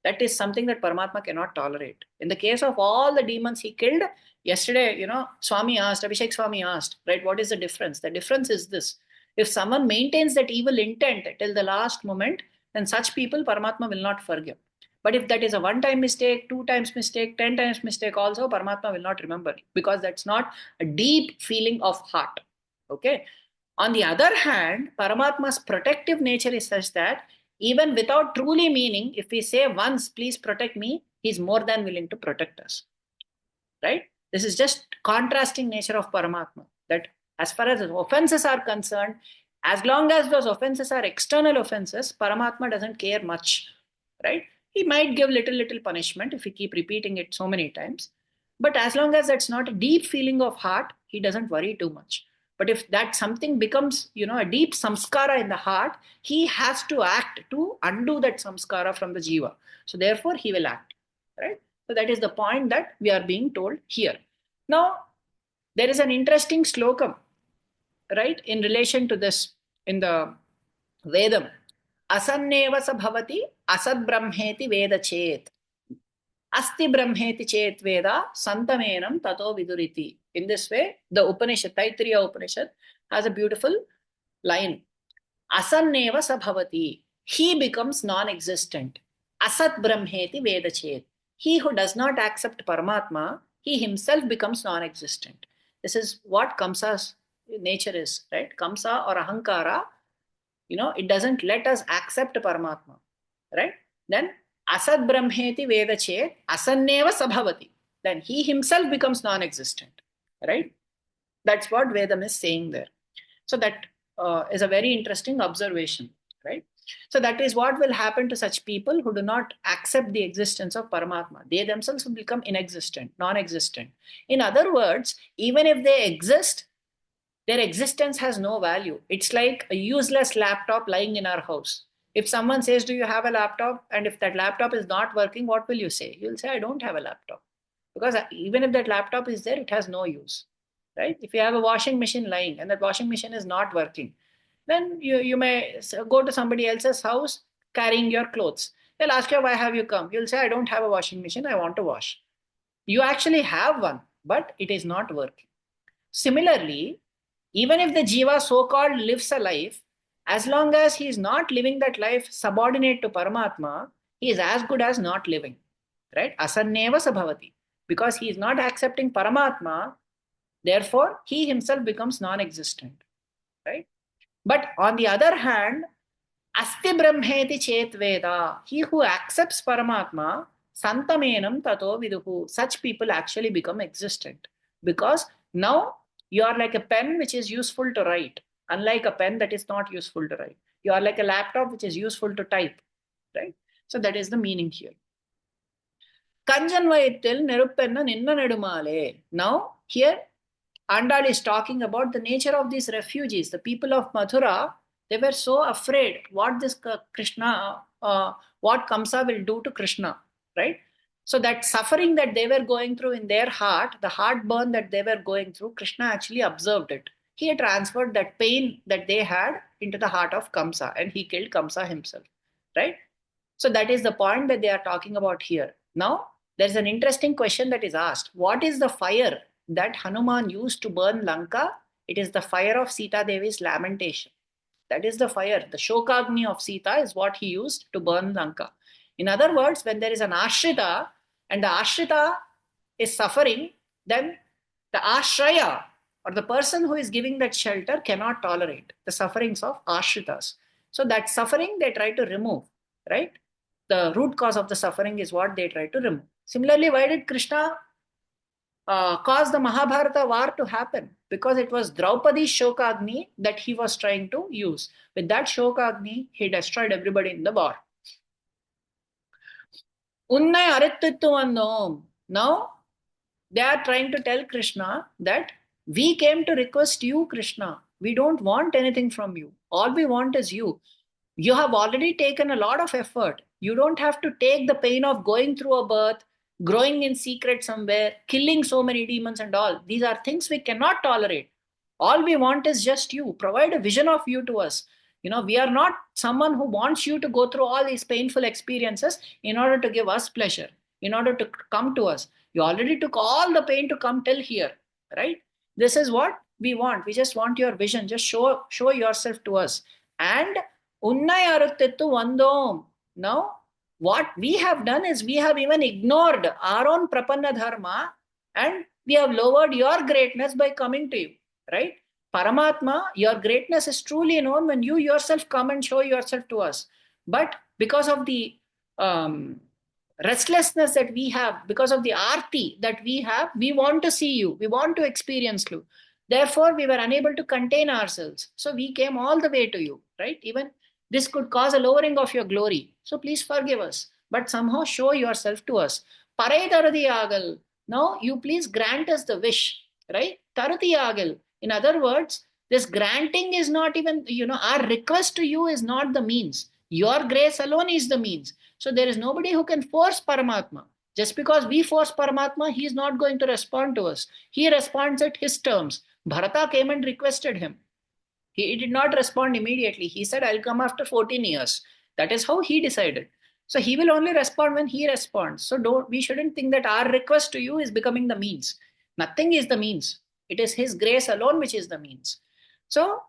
S1: That is something that Paramatma cannot tolerate. In the case of all the demons he killed, yesterday, Abhishek Swami asked, right, what is the difference? The difference is this. If someone maintains that evil intent till the last moment, then such people Paramatma will not forgive. But if that is a one-time mistake, 2 times mistake, 10 times mistake also, Paramatma will not remember because that's not a deep feeling of heart. Okay. On the other hand, Paramatma's protective nature is such that even without truly meaning, if we say once, please protect me, he's more than willing to protect us. Right? This is just contrasting nature of Paramatma. That as far as offenses are concerned, as long as those offenses are external offenses, Paramatma doesn't care much. Right? He might give little punishment if we keep repeating it so many times. But as long as that's not a deep feeling of heart, he doesn't worry too much. But if that something becomes, a deep samskara in the heart, he has to act to undo that samskara from the jiva. So therefore, he will act, right? So that is the point that we are being told here. Now, there is an interesting slokam, right, in relation to this in the Vedam. Asanneva sa bhavati asad brahmeti veda chet. Asti brahmeti chet veda santamenam tato viduriti. In this way, the Upanishad, Taittiriya Upanishad, has a beautiful line. Asanneva sabhavati. He becomes non-existent. Asat brahmeti veda chet. He who does not accept Paramatma, he himself becomes non-existent. This is what Kamsa's nature is, right? Kamsa or Ahankara, it doesn't let us accept Paramatma, right? Then Asad brahmeti veda chet asanneva sabhavati. Then he himself becomes non-existent, right? That's what Vedam is saying there. So that is a very interesting observation, right? So that is what will happen to such people who do not accept the existence of Paramatma. They themselves will become inexistent, non-existent. In other words, even if they exist, their existence has no value. It's like a useless laptop lying in our house. If someone says, do you have a laptop? And if that laptop is not working, what will you say? You'll say, I don't have a laptop. Because even if that laptop is there, it has no use, right? If you have a washing machine lying and that washing machine is not working, then you may go to somebody else's house carrying your clothes. They'll ask you, why have you come? You'll say, I don't have a washing machine, I want to wash. You actually have one, but it is not working. Similarly, even if the jiva so-called lives a life, as long as he is not living that life subordinate to Paramatma, he is as good as not living, right? Asanneva sabhavati. Because he is not accepting Paramatma, therefore he himself becomes non-existent, right? But on the other hand, asti brahmeti chet veda, he who accepts Paramatma, santamenam tato viduhu, such people actually become existent. Because now you are like a pen which is useful to write, unlike a pen that is not useful to write. You are like a laptop which is useful to type, right? So that is the meaning here. Kanjanvayathil neruppenna ninna nedumale. Now, here, Andal is talking about the nature of these refugees. The people of Mathura, they were so afraid what this Krishna, what Kamsa will do to Krishna, right? So that suffering that they were going through in their heart, the heartburn that they were going through, Krishna actually observed it. He had transferred that pain that they had into the heart of Kamsa, and he killed Kamsa himself, right? So that is the point that they are talking about here. Now, there's an interesting question that is asked. What is the fire that Hanuman used to burn Lanka? It is the fire of Sita Devi's lamentation. That is the fire. The Shokagni of Sita is what he used to burn Lanka. In other words, when there is an Ashrita and the Ashrita is suffering, then the Ashraya or the person who is giving that shelter cannot tolerate the sufferings of Ashritas. So that suffering they try to remove, right? The root cause of the suffering is what they try to remove. Similarly, why did Krishna cause the Mahabharata war to happen? Because it was Draupadi's Shokagni that he was trying to use. With that Shokagni, he destroyed everybody in the war. Unnai Arittittu. Now, they are trying to tell Krishna that we came to request you, Krishna. We don't want anything from you. All we want is you. You have already taken a lot of effort. You don't have to take the pain of going through a birth, growing in secret somewhere, killing so many demons and all. These are things we cannot tolerate. All we want is just you. Provide a vision of you to us. We are not someone who wants you to go through all these painful experiences in order to give us pleasure, in order to come to us. You already took all the pain to come till here, right? This is what we want. We just want your vision. Just show yourself to us. And Unnai Aruttittu Vandom. Now, what we have done is we have even ignored our own Prapanna Dharma and we have lowered your greatness by coming to you, right? Paramatma, your greatness is truly known when you yourself come and show yourself to us. But because of the restlessness that we have, because of the arti that we have, we want to see you, we want to experience you. Therefore, we were unable to contain ourselves. So we came all the way to you, right? Even this could cause a lowering of your glory. So please forgive us, but somehow show yourself to us. Parai Tarati Agal. Now you please grant us the wish, right? Tarati Agal. In other words, this granting is not even, our request to you is not the means. Your grace alone is the means. So there is nobody who can force Paramatma. Just because we force Paramatma, he is not going to respond to us. He responds at his terms. Bharata came and requested him. He did not respond immediately. He said, I'll come after 14 years. That is how he decided. So he will only respond when he responds. So we shouldn't think that our request to you is becoming the means. Nothing is the means. It is his grace alone which is the means. So,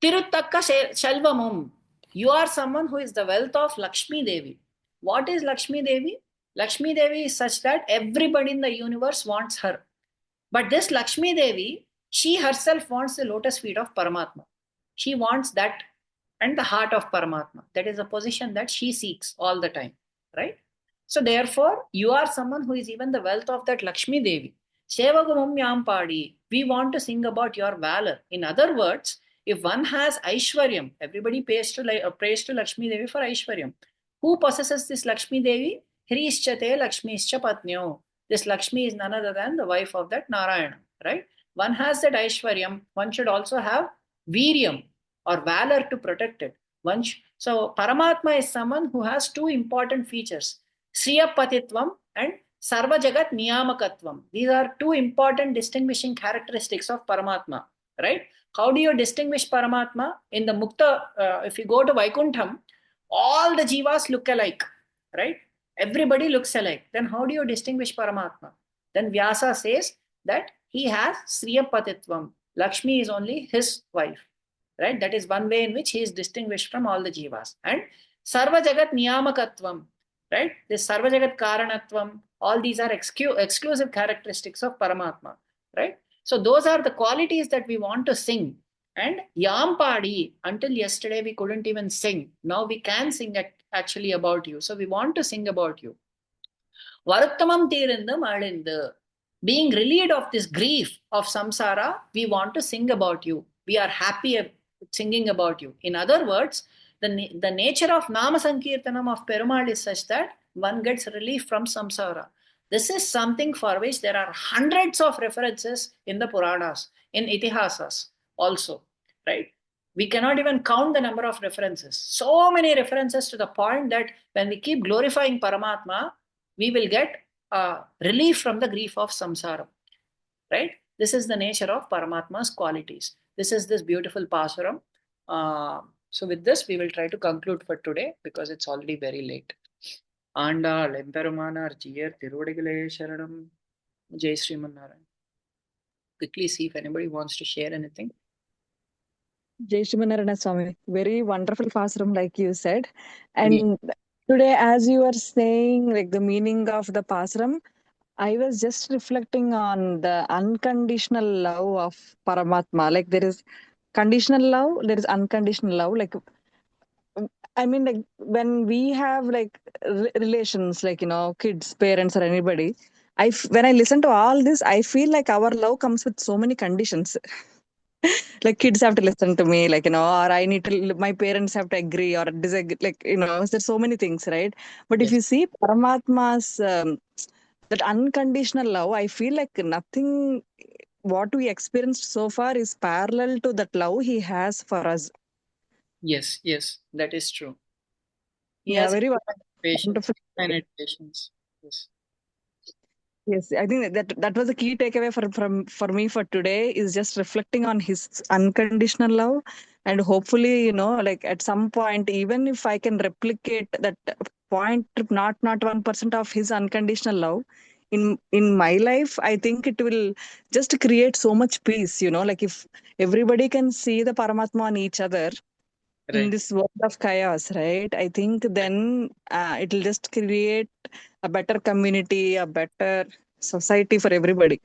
S1: Tiruttakka Shalvamum. You are someone who is the wealth of Lakshmi Devi. What is Lakshmi Devi? Lakshmi Devi is such that everybody in the universe wants her. But this Lakshmi Devi, she herself wants the lotus feet of Paramatma. She wants that and the heart of Paramatma. That is a position that she seeks all the time, right? So therefore, you are someone who is even the wealth of that Lakshmi Devi. Sevagamam Yampadi. We want to sing about your valor. In other words, if one has Aishwaryam, everybody prays to Lakshmi Devi for Aishwaryam. Who possesses this Lakshmi Devi? Hrishchate Lakshmischa Patnyo. This Lakshmi is none other than the wife of that Narayana, right? One has that Aishwaryam. One should also have Viryam or valor to protect it. So Paramatma is someone who has two important features. Sriyapatitvam and Sarva Jagat Niyamakatvam. These are two important distinguishing characteristics of Paramatma, right? How do you distinguish Paramatma? In the Mukta, if you go to Vaikuntham, all the jivas look alike, right? Everybody looks alike. Then how do you distinguish Paramatma? Then Vyasa says that he has Sriyapatitvam. Lakshmi is only his wife, right? That is one way in which he is distinguished from all the jivas. And Sarva Jagat Niyamakatvam, right? This Sarva Jagat Karanatvam, all these are exclusive characteristics of Paramatma, right? So those are the qualities that we want to sing. And Yampadi, until yesterday we couldn't even sing. Now we can sing actually about you. So we want to sing about you. Varuttamam Tirindam Alindu. Being relieved of this grief of samsara, we want to sing about you. We are happy singing about you. In other words, the nature of Nama Sankirtanam of Perumal is such that one gets relief from samsara. This is something for which there are hundreds of references in the Puranas, in Itihasas also, right? We cannot even count the number of references. So many references to the point that when we keep glorifying Paramatma, we will get relief from the grief of samsara. Right? This is the nature of Paramatma's qualities. This is this beautiful Pasuram. So with this, we will try to conclude for today because it's already very late. Andal Emperumanar Jiyar Thirudigale Sharanam Jai Sriman Narayan. Quickly see if anybody wants to share anything.
S4: Jai Shrimanarana Swami, very wonderful Pasuram, like you said. And today, as you were saying, like the meaning of the Pasuram, I was just reflecting on the unconditional love of Paramatma. Like there is conditional love, there is unconditional love. Like I mean, like when we have like relations, like kids, parents, or anybody, when I listen to all this, I feel like our love comes with so many conditions. Like kids have to listen to me, like or I need to, my parents have to agree or disagree, like there's so many things, right? But if you see Paramatma's that unconditional love, I feel like nothing what we experienced so far is parallel to that love he has for us.
S1: Yes, that is true. He
S4: Yeah,
S1: has
S4: very
S1: patience,
S4: wonderful.
S1: infinite patience. Yes.
S4: Yes, I think that was a key takeaway for me for today is just reflecting on his unconditional love, and hopefully, like at some point, even if I can replicate that point, not 1% of his unconditional love in my life, I think it will just create so much peace. Like if everybody can see the Paramatma on each other in this world of chaos, right? I think then it will just create a better community, a better society for everybody.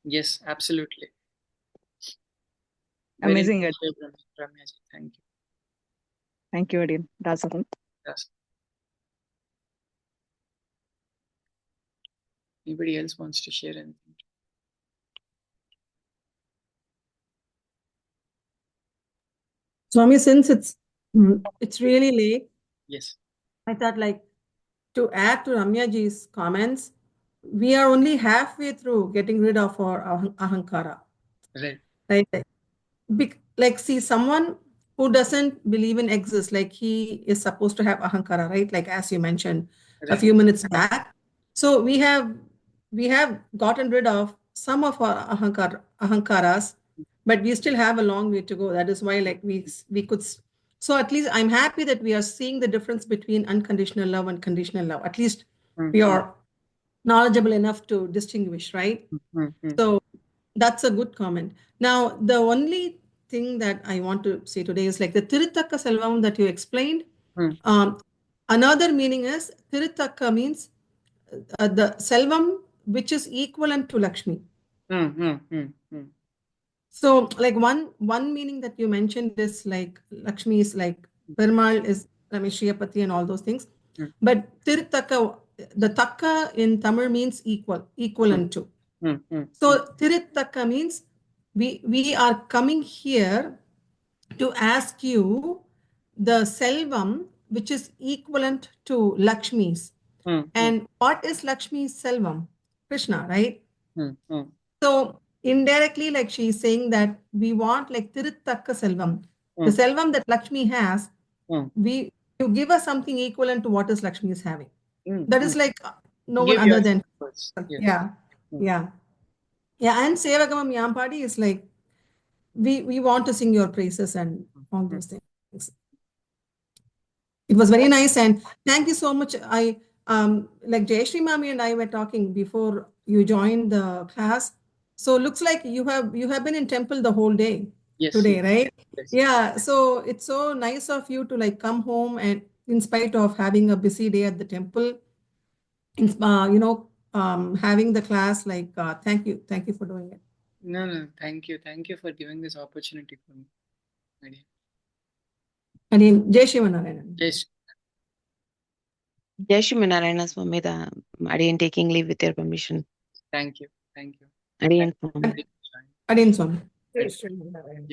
S1: Yes, absolutely.
S4: Amazing.
S1: Very Ramya ji. Thank you.
S4: Thank you, Adin. That's all.
S1: Yes. Anybody else wants to share anything?
S3: Swami, since it's really late,
S1: Yes.
S3: I thought like to add to Ramya ji's comments, we are only halfway through getting rid of our ahankara.
S1: Right.
S3: Like see someone who doesn't believe in exists, like he is supposed to have ahankara, right? Like as you mentioned a few minutes back. So we have gotten rid of some of our ahankaras, but we still have a long way to go. That is why like we could. So at least I'm happy that we are seeing the difference between unconditional love and conditional love. At least we are knowledgeable enough to distinguish, right? So that's a good comment. Now, the only thing that I want to say today is like the Tirutaka Selvam that you explained. Another meaning is Tirutaka means the Selvam which is equivalent to Lakshmi. So like one meaning that you mentioned is like Lakshmi is like Perumal is Rameshiyapati and all those things. But Tirutaka, the Taka in Tamil means equivalent to. So Tirutaka means we are coming here to ask you the Selvam which is equivalent to Lakshmi's. And what is Lakshmi's Selvam? Krishna, right? So indirectly, like she's saying that we want like Tirutaka Selvam. The Selvam that Lakshmi has, you give us something equivalent to what is Lakshmi is having. That is like no one other than yeah. And Sevagamam Yampadi is like we want to sing your praises and all those things. It was very nice and thank you so much. I like Jayashree Mami and I were talking before you joined the class. So looks like you have been in temple the whole day today, right? Yeah. So it's so nice of you to like come home and in spite of having a busy day at the temple, having the class, like thank you for doing it.
S1: No, thank you for giving this opportunity for me.
S3: Jai Shivanarayanan.
S2: Jai Shrimanarayana Swami, Adiyan taking leave with your permission.
S1: Thank you.
S2: Adiyan
S3: Swami.
S1: Jai Shrimanarayan.